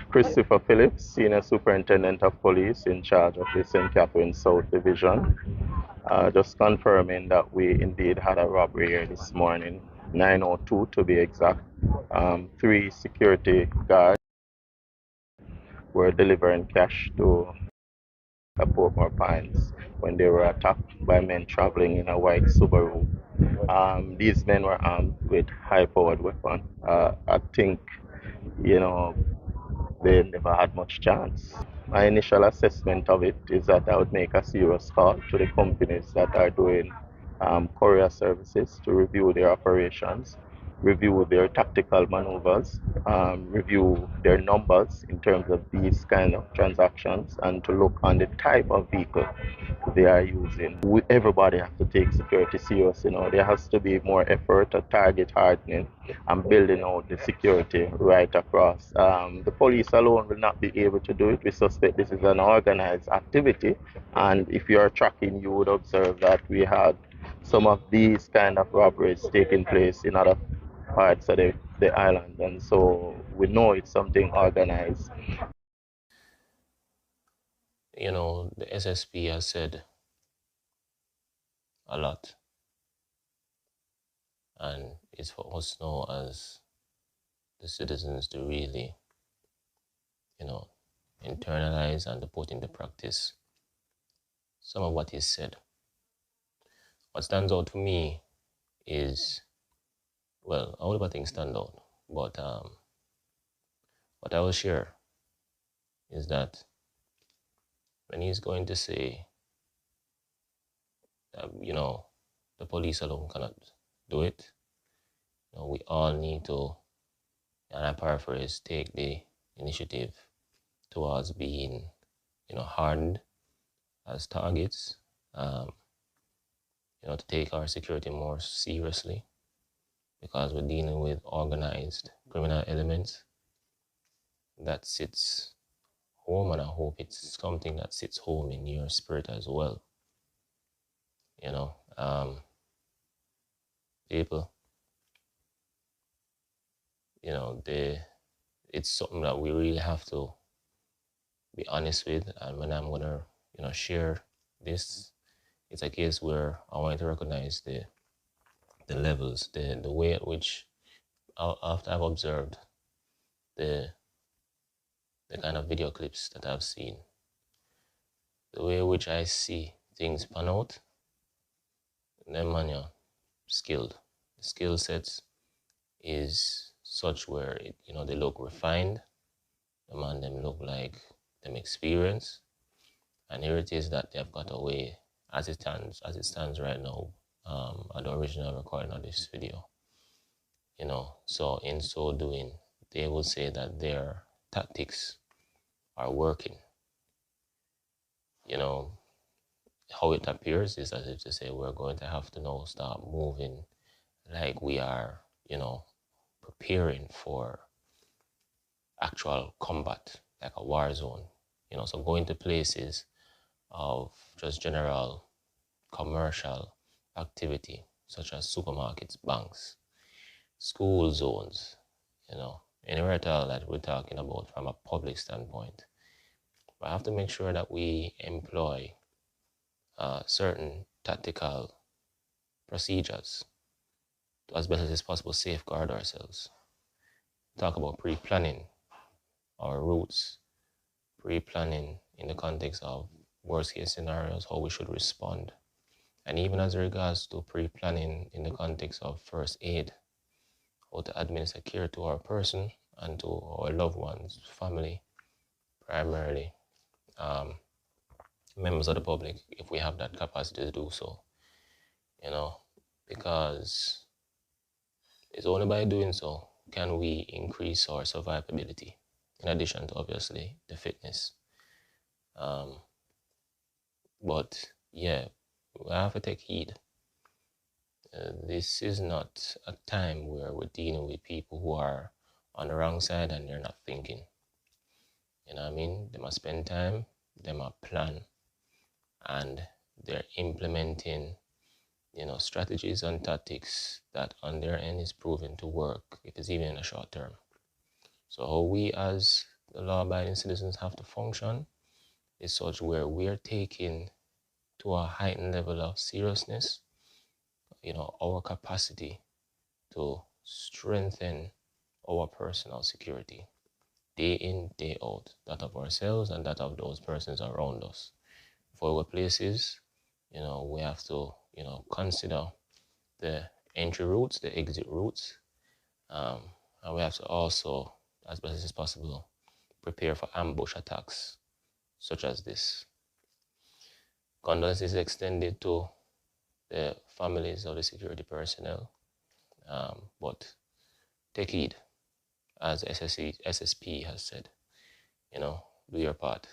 Christopher Phillips, Senior Superintendent of Police in charge of the St. Catherine South Division. Just confirming that we indeed had a robbery here this morning, 9:02 to be exact. Three security guards were delivering cash to Portmore Pines when they were attacked by men traveling in a white Subaru. These men were armed with high-powered weapons. I think, you know, they never had much chance. My initial assessment of it is that I would make a serious call to the companies that are doing courier services to review their operations, review their tactical maneuvers, review their numbers in terms of these kind of transactions, and to look on the type of vehicle they are using. Everybody has to take security serious. There has to be more effort at target hardening and building out the security right across. The police alone will not be able to do it. We suspect this is an organized activity, and if you are tracking, you would observe that we had some of these kind of robberies taking place in other parts of the island, and so we know it's something organized. The SSP has said a lot, and it's for us now as the citizens to really, internalize and to put into practice some of what he said. What stands out to me is, well, all of the things stand out, but what I will share is that when he's going to say that, the police alone cannot do it, we all need to, and I paraphrase, take the initiative towards being, hardened as targets, to take our security more seriously, because we're dealing with organized criminal elements that sits home, and I hope it's something that sits home in your spirit as well. People, it's something that we really have to be honest with. And when I'm gonna, share this, it's a case where I want to recognize the levels, the way at which, after I've observed the kind of video clips that I've seen, the way in which I see things pan out, them man, skilled. The skill sets is such where they look refined. The man them look like them experience, and here it is that they've got away as it stands right now, at the original recording of this video. So in so doing, they will say that their tactics are working. How it appears is as if to say we're going to have to now start moving like we are, preparing for actual combat, like a war zone. So going to places of just general commercial activity, such as supermarkets, banks, school zones, anywhere at all that we're talking about from a public standpoint. We have to make sure that we employ certain tactical procedures to, as best as possible, safeguard ourselves. Talk about pre-planning our routes, pre-planning in the context of worst case scenarios, how we should respond. And even as regards to pre-planning in the context of first aid, how to administer care to our person and to our loved ones, family, primarily, members of the public, if we have that capacity to do so, because it's only by doing so can we increase our survivability, in addition to obviously the fitness. But yeah, we have to take heed. This is not a time where we're dealing with people who are on the wrong side and they're not thinking. You know what I mean? They must spend time, they must plan, and they're implementing strategies and tactics that on their end is proven to work, if it's even in the short term. So how we as the law-abiding citizens have to function is such where we're taking to a heightened level of seriousness, our capacity to strengthen our personal security day in, day out, that of ourselves and that of those persons around us. For our places, we have to, consider the entry routes, the exit routes, and we have to also, as best as possible, prepare for ambush attacks such as this. Condolences extended to the families of the security personnel, but take heed, as SSP has said, do your part.